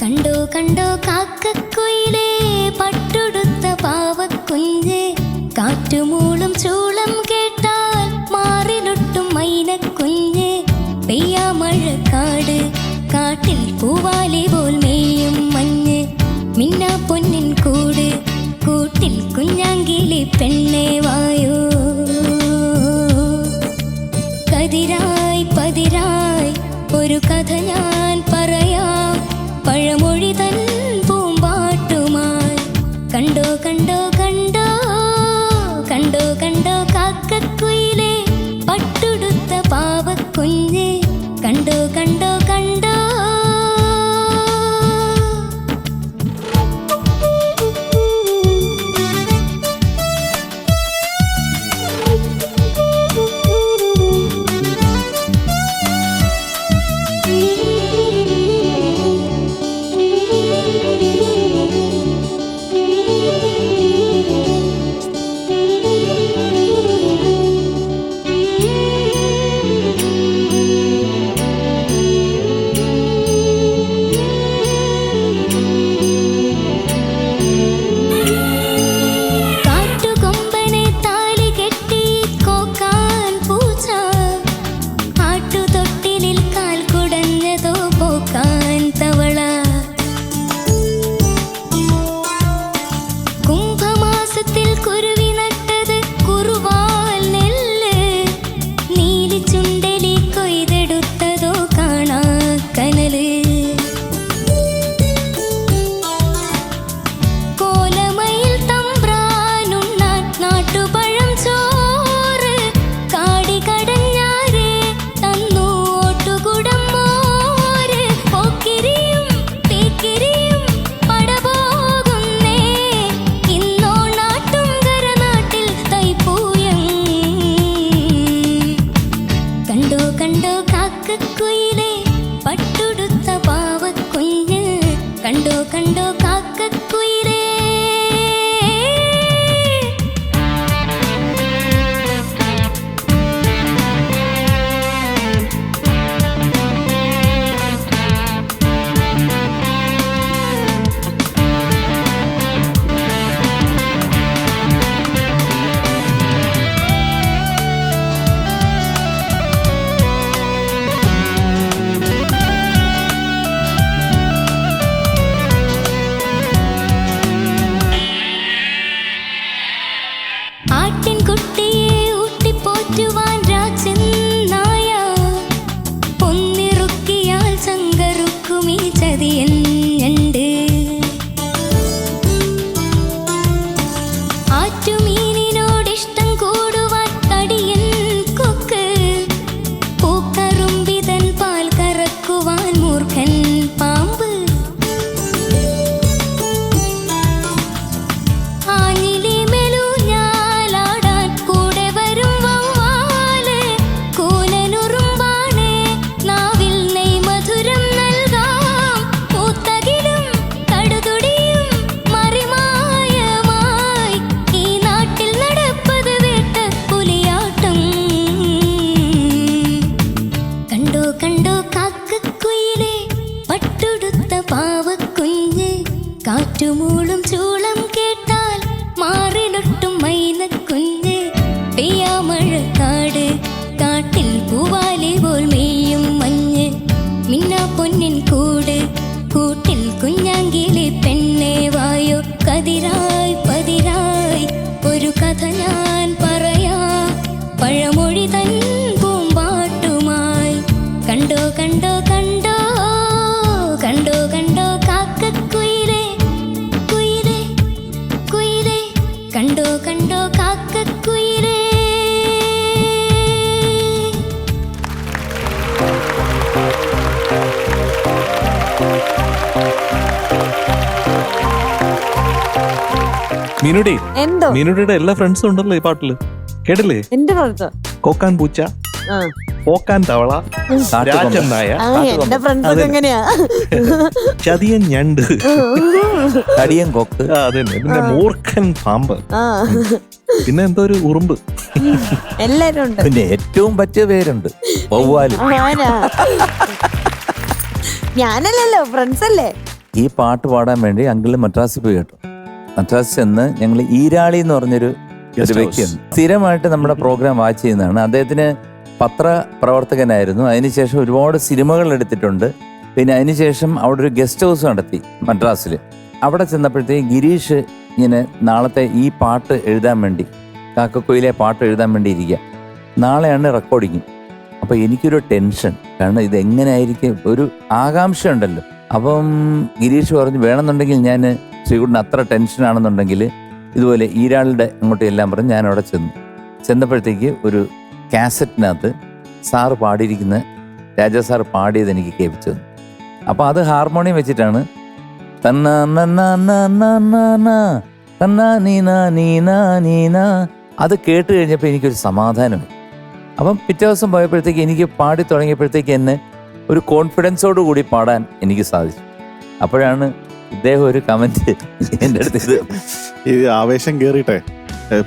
കണ്ടോ കണ്ടോ കാക്കക്കുയിലേ പട്ടുടുത്ത പാവക്കുഞ്ഞ് കാറ്റുമൂളും ചൂളം കേട്ടാൽ മാറിലൊട്ടും മൈനക്കുഞ്ഞ് പെയ്യാമഴക്കാട് കാട്ടിൽ പൂവാലി പോൽ മേയും മഞ്ഞ് മിന്നാ പൊന്നിൻ കൂട് കൂട്ടിൽ കുഞ്ഞാങ്കിളി പെണ്ണേ വായോ കതിരായി പതിരായി ഒരു കഥ ഞാൻ പറയാം പഴമൊഴി തൻ പൂമ്പാട്ടുമായി. കണ്ടോ കണ്ടോ കണ്ടോ കണ്ടോ കണ്ടോ കാക്കക്കുയിലെ പട്ടുടുത്ത പാവക്കുഞ്ഞ്. കണ്ടോ കണ്ടോ കണ്ടോ കാറ്റുമൂളും ചൂളം കേട്ടാൽ മാറിലൊട്ടും മൈനക്കുഞ്ഞ്. പെയ്യാമഴക്കാട് കാട്ടിൽ പൂവാലി പോൽ മെയ്യും മഞ്ഞ്. മിന്നാ പൊന്നിൻ കൂട് കൂട്ടിൽ കുഞ്ഞാങ്കിളി പെണ്ണേ വായോ. കതിരായി പതിരായി ഒരു കഥ ഞാൻ പറയാം പഴമൊഴി തൻ പൂമ്പാട്ടുമായി. കണ്ടോ കണ്ടോ കണ്ടോ കണ്ടോ കണ്ടോ കാക്കക്കുയിലേ കുയിലേ കുയിലേ. കണ്ടോ കണ്ടോ കാക്കക്കുയിലേ. മീനുടി, എന്തോ മീനുടിയുടെ എല്ലാ ഫ്രണ്ട്സും ഉണ്ടല്ലോ ഈ പാട്ടില്, കേട്ടില്ലേ? എന്റെ ഫ്രണ്ട്സ് കോക്കാൻ പൂച്ച, ഓക്കാൻ തവള, രാജൻ നായ, എന്റെ ഫ്രണ്ട്സ് ഒക്കെ എങ്ങനെയാ? ചതിയൻ ഞണ്ട്, തടിയൻ കൊക്ക്, അതന്നെ, പിന്നെ മൂർഖൻ പാമ്പ്, പിന്നെ എന്തോ ഒരു ഉറുമ്പ്, എല്ലാരും ഉണ്ട്. പിന്നെ ഏറ്റവും പറ്റിയ പേരുണ്ട് വവ്വാല്. ഞാനല്ലല്ലോ, ഫ്രണ്ട്സ് അല്ലേ. ഈ പാട്ട് പാടാൻ വേണ്ടി അങ്കിള് മദ്രാസിൽ പോയി കേട്ടോ. മദ്രാസിൽ ചെന്ന് ഞങ്ങൾ ഈരാളി എന്ന് പറഞ്ഞൊരു വ്യക്തിയുണ്ട്, സ്ഥിരമായിട്ട് നമ്മുടെ പ്രോഗ്രാം വാച്ച് ചെയ്യുന്നതാണ്. അദ്ദേഹത്തിന് പത്രപ്രവർത്തകനായിരുന്നു. അതിനുശേഷം ഒരുപാട് സിനിമകൾ എടുത്തിട്ടുണ്ട്. പിന്നെ അതിനുശേഷം അവിടെ ഒരു ഗസ്റ്റ് ഹൗസ് നടത്തി മദ്രാസിൽ. അവിടെ ചെന്നപ്പോഴത്തേക്ക് ഗിരീഷ് ഇങ്ങനെ നാളത്തെ ഈ പാട്ട് എഴുതാൻ വേണ്ടി, കാക്കക്കുയിലെ പാട്ട് എഴുതാൻ വേണ്ടി ഇരിക്കുക, നാളെയാണ് റെക്കോർഡിങ്. അപ്പോൾ എനിക്കൊരു ടെൻഷൻ, കാരണം ഇത് എങ്ങനെയായിരിക്കും, ഒരു ആകാംക്ഷ ഉണ്ടല്ലോ. അപ്പം ഗിരീഷ് പറഞ്ഞു വേണമെന്നുണ്ടെങ്കിൽ ഞാൻ ശ്രീകുട്ടൻ അത്ര ടെൻഷനാണെന്നുണ്ടെങ്കിൽ ഇതുപോലെ ഈരാളുടെ അങ്ങോട്ട് എല്ലാം പറഞ്ഞ് ഞാൻ അവിടെ ചെന്നപ്പോഴത്തേക്ക് ഒരു കാസറ്റിനകത്ത് സാറ് പാടിയിരിക്കുന്ന രാജാ സാർ പാടിയത് എനിക്ക് കേൾപ്പിച്ചു തന്നു. അപ്പോൾ അത് ഹാർമോണിയം വെച്ചിട്ടാണ് തന്ന നീന അത് കേട്ട് കഴിഞ്ഞപ്പോൾ എനിക്കൊരു സമാധാനമായി. അപ്പം പിറ്റേ ദിവസം പോയപ്പോഴത്തേക്ക് എനിക്ക് പാടി തുടങ്ങിയപ്പോഴത്തേക്ക് എന്നെ ഒരു കോൺഫിഡൻസോട് കൂടി പാടാൻ എനിക്ക് സാധിച്ചു. അപ്പോഴാണ് ഇദ്ദേഹം ഒരു കമന്റ് എൻ്റെ അടുത്ത് ഈ ആവേശം കേറിട്ടെ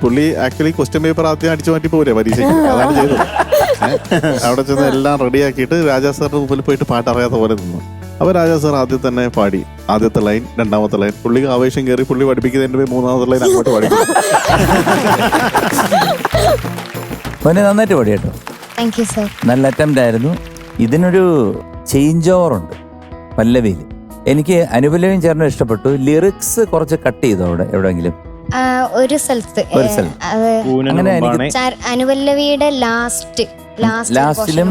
പുള്ളി ആക്ച്വലി ക്വസ്റ്റ്യൻ പേപ്പർ ആദ്യം അടിച്ചു മാറ്റി പോരെ പരീക്ഷയ്ക്ക്, അതാണ് ചെയ്തത്. അവിടെ ചെന്ന് എല്ലാം റെഡിയാക്കിയിട്ട് രാജാ സാറിന്റെ മുമ്പിൽ പോയിട്ട് പാട്ട് അറിയാത്ത പോലെ നിന്നു. അപ്പോൾ രാജാ സാർ ആദ്യം തന്നെ പാടി, ആദ്യത്തെ ലൈൻ, രണ്ടാമത്തെ ലൈൻ. പുള്ളി ആവേശം കയറി പുള്ളി പഠിപ്പിക്കുന്നതിന്റെ മൂന്നാമത്തെ ലൈൻ അങ്ങോട്ട് പാടി. മോനെ നന്നായിട്ട് പാടി കേട്ടോ, നല്ല അറ്റംപ്റ്റ് ആയിരുന്നു. ഇതിനൊരു ചേഞ്ച് ഓവർ ഉണ്ട് പല്ലവിയിൽ. എനിക്ക് അനുപല്ലവിയും ചേർന്ന് ഇഷ്ടപ്പെട്ടു. ലിറിക്സ് കുറച്ച് കട്ട് ചെയ്തോ അവിടെ എവിടെയെങ്കിലും? ഒരു സ്ഥലത്ത് അങ്ങനെ എനിക്ക് അനുപല്ലവിയുടെ ലാസ്റ്റിലും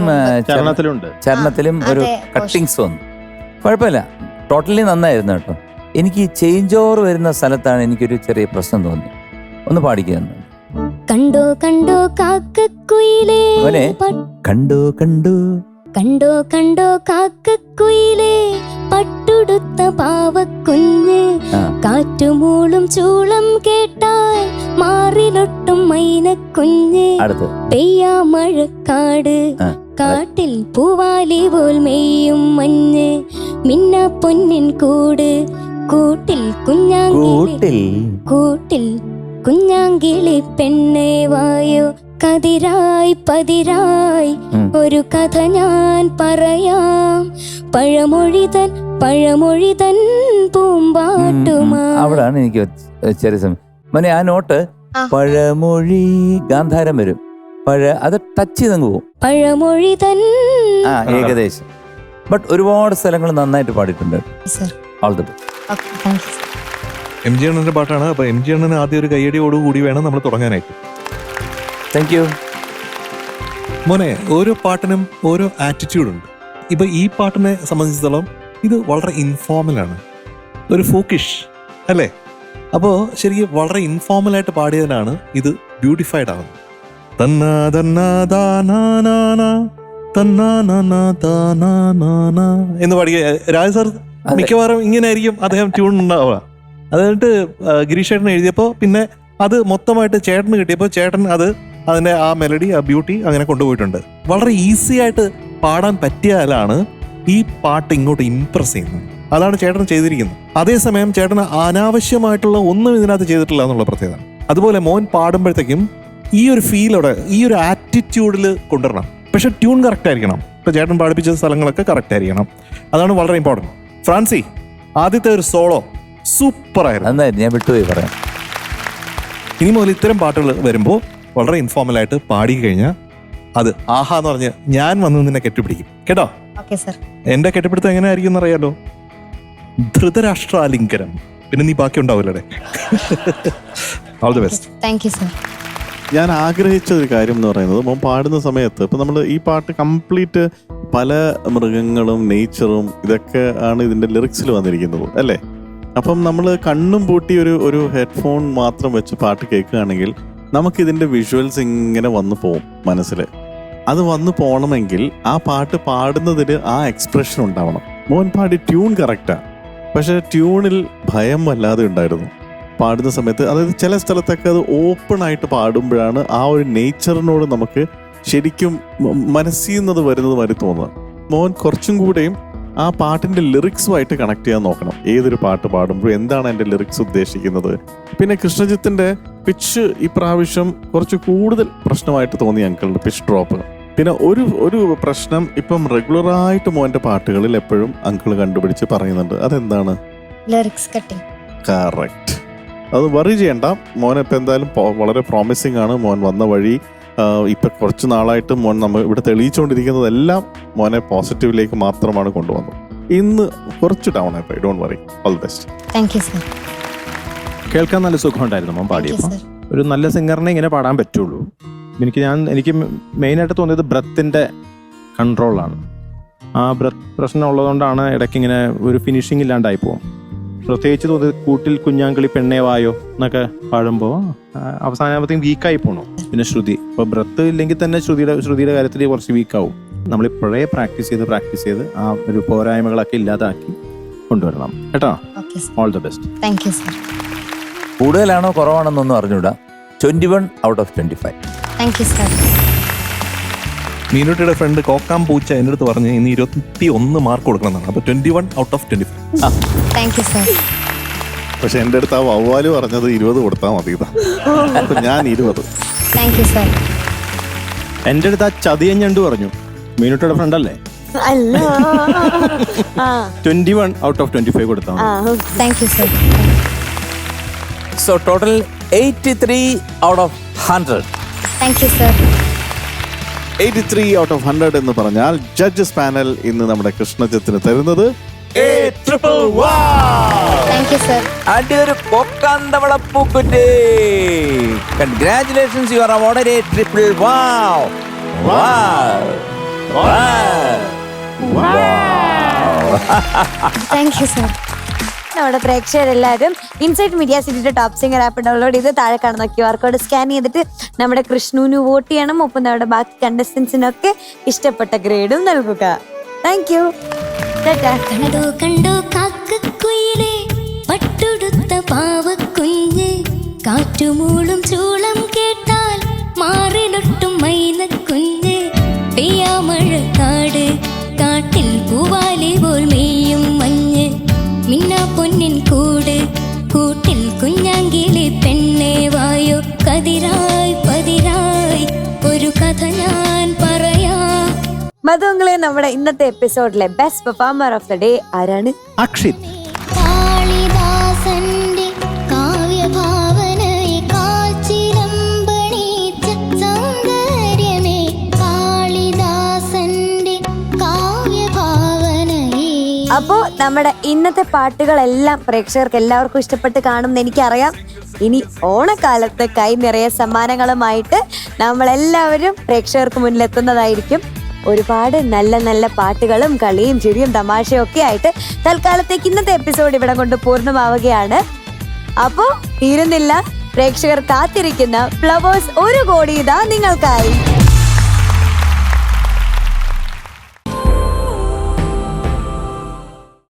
ചരണത്തിലും ഒരു കട്ടിങ്സ് വന്നു. കുഴപ്പമില്ല, ടോട്ടലി നന്നായിരുന്നു കേട്ടോ. എനിക്ക് ചേഞ്ച് ഓവർ വരുന്ന സ്ഥലത്താണ് എനിക്കൊരു ചെറിയ പ്രശ്നം തോന്നി. ഒന്ന് പാടിക്കുക. കണ്ടോ കണ്ടോ കാക്കക്കുയിലേ, കണ്ടോ കണ്ടോ കണ്ടോ കണ്ടോ കാക്കക്കുയിലേ, പട്ടുടുത്ത പാവക്കുഞ്ഞ്, കാറ്റുമൂളും ചൂളം കേട്ടാൽ മാറിലൊട്ടും മൈനക്കുഞ്ഞ്, പെയ്യാ മഴക്കാട് കാട്ടിൽ പൂവാലി പോൽ മെയ്യും മഞ്ഞ്, മിന്ന പൊന്നിൻ കൂട് കൂട്ടിൽ കുഞ്ഞാങ്കിളി പെണ്ണേ വായോ, കതിരായി പതിരായി ഒരു കഥ ഞാൻ പറയാം, പഴമൊഴിതൻ പൂമ്പാട്ടുമാ. അവിടാണ് എനിക്ക് ചെറിയ സമയം മോനെ ആ നോട്ട് പഴമൊഴി ഗാന്ധാരം വരും, അത് ടച്ച് ചെയ്തങ്ങ് പോകും. പഴമൊഴിതൻ ഏകദേശം. ബട്ട് ഒരുപാട് സ്ഥലങ്ങൾ നന്നായിട്ട് പാടിയിട്ടുണ്ട്. All the best. M G അണ്ണന്റെ പാട്ടാണ്. അപ്പൊ എം ജി അണ്ണന് ആദ്യം ഒരു കയ്യടിയോടുകൂടി വേണം നമ്മൾ തുടങ്ങാനായിട്ട്. താങ്ക് യു മോനെ. ഓരോ പാട്ടിനും ഓരോ ആറ്റിറ്റ്യൂഡ് ഉണ്ട്. ഇപ്പൊ ഈ പാട്ടിനെ സംബന്ധിച്ചിടത്തോളം ഇത് വളരെ ഇൻഫോർമലാണ്, ഒരു ഫോക്കിഷ് അല്ലേ? അപ്പോൾ ശരിക്കും വളരെ ഇൻഫോർമലായിട്ട് പാടിയതിനാണ് ഇത് ബ്യൂട്ടിഫൈഡ് ആവുന്നത്. എന്ന് പാടിയ രാജ സാർ മിക്കവാറും ഇങ്ങനെ ആയിരിക്കും അദ്ദേഹം ട്യൂൺ ഉണ്ടാവുക. അതുകൊണ്ട് ഗിരീഷ് ചേട്ടൻ എഴുതിയപ്പോൾ പിന്നെ അത് മൊത്തമായിട്ട് ചേട്ടന് കിട്ടിയപ്പോൾ ചേട്ടൻ അതിന്റെ ആ മെലഡി, ആ ബ്യൂട്ടി അങ്ങനെ കൊണ്ടുപോയിട്ടുണ്ട്. വളരെ ഈസി ആയിട്ട് പാടാൻ പറ്റിയാലാണ് ഈ പാട്ട് ഇങ്ങോട്ട് ഇംപ്രസ് ചെയ്യുന്നത്. അതാണ് ചേട്ടൻ ചെയ്തിരിക്കുന്നത്. അതേസമയം ചേട്ടന് അനാവശ്യമായിട്ടുള്ള ഒന്നും ഇതിനകത്ത് ചെയ്തിട്ടില്ല എന്നുള്ള പ്രത്യേകത. അതുപോലെ മോൻ പാടുമ്പോഴത്തേക്കും ഈ ഒരു ഫീലോടെ, ഈ ഒരു ആറ്റിറ്റ്യൂഡിൽ കൊണ്ടുവരണം. പക്ഷെ ട്യൂൺ കറക്റ്റ് ആയിരിക്കണം. ഇപ്പൊ ചേട്ടൻ പാടിപ്പിച്ച സ്ഥലങ്ങളൊക്കെ കറക്റ്റ് ആയിരിക്കണം. അതാണ് വളരെ ഇമ്പോർട്ടൻറ്റ്. ഫ്രാൻസി, ആദ്യത്തെ ഒരു സോളോ സൂപ്പർ ആയിരുന്നു. ഞാൻ വിട്ടുപോയി പറയാം. ഇനി മുതൽ ഇത്തരം പാട്ടുകൾ വരുമ്പോൾ വളരെ ഇൻഫോർമലായിട്ട് പാടി കഴിഞ്ഞാൽ അത് ആഹാ എന്ന് പറഞ്ഞ് ഞാൻ വന്ന് നിന്നെ കെട്ടിപ്പിടിക്കും കേട്ടോ. എന്റെ കെട്ടിപ്പിടുത്തം എങ്ങനെയായിരിക്കും എന്നറിയാലോ, ധൃതരാഷ്ട്രാലിംഗനം. പിന്നെ നീ ബാക്കി ഉണ്ടാവില്ലേ. All the best. Thank you sir. ഞാൻ ആഗ്രഹിച്ച ഒരു കാര്യം എന്ന് പറയുന്നത്, മോൻ പാടുന്ന സമയത്ത് ഇപ്പം നമ്മൾ ഈ പാട്ട് കംപ്ലീറ്റ് പല മൃഗങ്ങളും നേച്ചറും ഇതൊക്കെ ആണ് ഇതിൻ്റെ ലിറിക്സിൽ വന്നിരിക്കുന്നത് അല്ലേ? അപ്പം നമ്മൾ കണ്ണും പൂട്ടി ഒരു ഹെഡ്ഫോൺ മാത്രം വെച്ച് പാട്ട് കേൾക്കുകയാണെങ്കിൽ നമുക്കിതിൻ്റെ വിഷ്വൽസ് ഇങ്ങനെ വന്നു പോവും മനസ്സിൽ. അത് വന്നു പോകണമെങ്കിൽ ആ പാട്ട് പാടുന്നതിന് ആ എക്സ്പ്രഷൻ ഉണ്ടാവണം. മോൻ പാടി ട്യൂൺ കറക്റ്റാണ്, പക്ഷെ ട്യൂണിൽ ഭയം വല്ലാതെ ഉണ്ടായിരുന്നു പാടുന്ന സമയത്ത്. അതായത് ചില സ്ഥലത്തൊക്കെ അത് ഓപ്പൺ ആയിട്ട് പാടുമ്പോഴാണ് ആ ഒരു നേച്ചറിനോട് നമുക്ക് ശരിക്കും മനസ്സിന്നത് വരുന്നത് മാതിരി തോന്നുന്നത്. മോൻ കുറച്ചും കൂടെയും ആ പാട്ടിൻ്റെ ലിറിക്സുമായിട്ട് കണക്ട് ചെയ്യാൻ നോക്കണം. ഏതൊരു പാട്ട് പാടുമ്പോഴും എന്താണ് എൻ്റെ ലിറിക്സ് ഉദ്ദേശിക്കുന്നത്. പിന്നെ കൃഷ്ണജിത്തിൻ്റെ പിച്ച് ഇപ്രാവശ്യം കുറച്ച് കൂടുതൽ പ്രശ്നമായിട്ട് തോന്നി അങ്കിളുടെ പിച്ച് ഡ്രോപ്പ്. പിന്നെ ഒരു പ്രശ്നം ഇപ്പം റെഗുലറായിട്ട് മോൻ്റെ പാട്ടുകളിൽ എപ്പോഴും അങ്കിൾ കണ്ടുപിടിച്ച് പറയുന്നുണ്ട്. അതെന്താണ്? Lyrics cutting. കറക്റ്റ്. അത് വറി ചെയ്യണ്ട. മോൻ ഇപ്പം എന്തായാലും വളരെ പ്രോമിസിങ് ആണ്. മോൻ വന്ന വഴി ഇപ്പം കുറച്ച് നാളായിട്ട് മോൻ നമ്മൾ ഇവിടെ തെളിയിച്ചുകൊണ്ടിരിക്കുന്നതെല്ലാം മോനെ പോസിറ്റീവിലേക്ക് മാത്രമാണ് കൊണ്ടുവന്നത്. ഇന്ന് കുറച്ച് ഡൗൺ ആയിപ്പോയി. Don't worry. All the best. Thank you sir. കേൾക്കാൻ നല്ല സുഖമുണ്ടായിരുന്നു മോൻ പാടിയപ്പോൾ. ഒരു നല്ല സിംഗറിനെ ഇങ്ങനെ പാടാൻ പറ്റുള്ളൂ. എനിക്ക് മെയിനായിട്ട് തോന്നിയത് ബ്രത്തിൻ്റെ കൺട്രോളാണ്. ആ ബ്രത്ത് പ്രശ്നം ഉള്ളതുകൊണ്ടാണ് ഇടയ്ക്ക് ഇങ്ങനെ ഒരു ഫിനിഷിംഗ് ഇല്ലാണ്ടായി പോകും. പ്രത്യേകിച്ച് കൂട്ടിൽ കുഞ്ഞാങ്കളി പെണ്ണേ വായോ എന്നൊക്കെ പാടുമ്പോൾ അവസാനമാകുമ്പോഴത്തേക്കും വീക്കായി പോകണം. പിന്നെ ശ്രുതി, ഇപ്പോൾ ബ്രത്ത് ഇല്ലെങ്കിൽ തന്നെ ശ്രുതിയുടെ കാര്യത്തിൽ കുറച്ച് വീക്കാവും. നമ്മളിപ്പോഴേ പ്രാക്ടീസ് ചെയ്ത് ആ ഒരു പോരായ്മകളൊക്കെ ഇല്ലാതാക്കി കൊണ്ടുവരണം കേട്ടോ. All the best. Thank you sir. കൂടുതലാണോ കുറവാണെന്നൊന്നും അറിഞ്ഞൂടാ. 21 out of 25. Thank you sir. മീനുട്ടിയുടെ ഫ്രണ്ട് കോക്കാം പൂച്ച എൻ്റെ അടുത്ത് പറഞ്ഞ് ഇന്ന് 21 മാർക്ക് കൊടുക്കണം. അപ്പൊ 21 out of 25. Thank you sir. പക്ഷെ എൻ്റെ അടുത്ത് ആ വവ്വാല് പറഞ്ഞത് 20 കൊടുത്താൽ മതി. അപ്പൊ ഞാൻ 20. Thank you sir. എൻ്റെ അടുത്ത് ആ ചതിയൻ ഞണ്ട് പറഞ്ഞു. മീനുട്ടിയുടെ ഫ്രണ്ട് അല്ലേ? അല്ല. 21 out of 25 കൊടുത്താൽ മതി. Thank you sir. So total 83 out of 100. Thank you sir. 83 out of 100 എന്ന് പറഞ്ഞാൽ ജഡ്ജസ് പാനൽ ഇന്ന് നമ്മുടെ കൃഷ്ണജിത്തിന് തരുന്നത് താങ്ക് യു സർ. അടിയൊരു കൊക്കാന്തവളപ്പൂക്കുറ്റി. Congratulations, you are awarded a triple wow. Wow. Thank you sir. നമ്മുടെ പ്രേക്ഷകരെല്ലാവരും ഇൻസൈറ്റ് മീഡിയ സിറ്റിയുടെ ടോപ്പ് സിംഗർ ആപ്പ് ഡൗൺലോഡ് ചെയ്ത് താഴെ കാണുന്ന QR കോഡ് സ്കാൻ ചെയ്തിട്ട് നമ്മുടെ കൃഷ്ണുവിന് വോട്ട് ചെയ്യണം. ഒപ്പം നമ്മുടെ ബാക്കി കണ്ടസ്റ്റൻസിനൊക്കെ ഇഷ്ടപ്പെട്ട ഗ്രേഡും നൽകുക. Thank U. കണ്ടോ കണ്ടോ കാക്കക്കുയിലേ പട്ടുടുത്ത പാവക്കുഞ്ഞ് കാറ്റുമൂളും ചൂളം കേട്ടാൽ മാറിലൊട്ടും മൈനക്കുഞ്ഞ് പെയ്യാമഴക്കാട് കാട്ടിൽ പൂവാലി പോൽ മെയ്യും മഞ്ഞ് മിന്നാ പൊന്നിൻ കൂട്ടിൽ കുഞ്ഞാങ്കിളി പെണ്ണേ വായോ കതിരായി പതിരായി ഒരു കഥ ഞാൻ പറയാം. മധുങ്ങളെ, നമ്മുടെ ഇന്നത്തെ എപ്പിസോഡിലെ best performer of the day ആരാണ്? അക്ഷിത്. കാളിദാസന്റെ കാവ്യഭാവനയെ കാച്ചിലമ്പണീച്ച സൗന്ദര്യമേ കാളിദാസന്റെ കാവ്യഭാവനയെ. അപ്പോ നമ്മുടെ ഇന്നത്തെ പാട്ടുകളെല്ലാം പ്രേക്ഷകർക്ക് എല്ലാവർക്കും ഇഷ്ടപ്പെട്ട് കാണുമെന്ന് എനിക്കറിയാം. ഇനി ഓണക്കാലത്ത് കൈ നിറയെ സമ്മാനങ്ങളുമായിട്ട് നമ്മളെല്ലാവരും പ്രേക്ഷകർക്ക് മുന്നിലെത്തുന്നതായിരിക്കും. ഒരുപാട് നല്ല നല്ല പാട്ടുകളും കളിയും ചിരിയും തമാശയും ഒക്കെ ആയിട്ട് തൽക്കാലത്തേക്ക് ഇന്നത്തെ എപ്പിസോഡ് ഇവിടെ കൊണ്ട് പൂർണ്ണമാവുകയാണ്. അപ്പോ തീരുന്നില്ല, പ്രേക്ഷകർ കാത്തിരിക്കുന്ന ഫ്ലവേഴ്സ് 1 കോടി ഇതാ നിങ്ങൾക്കായി.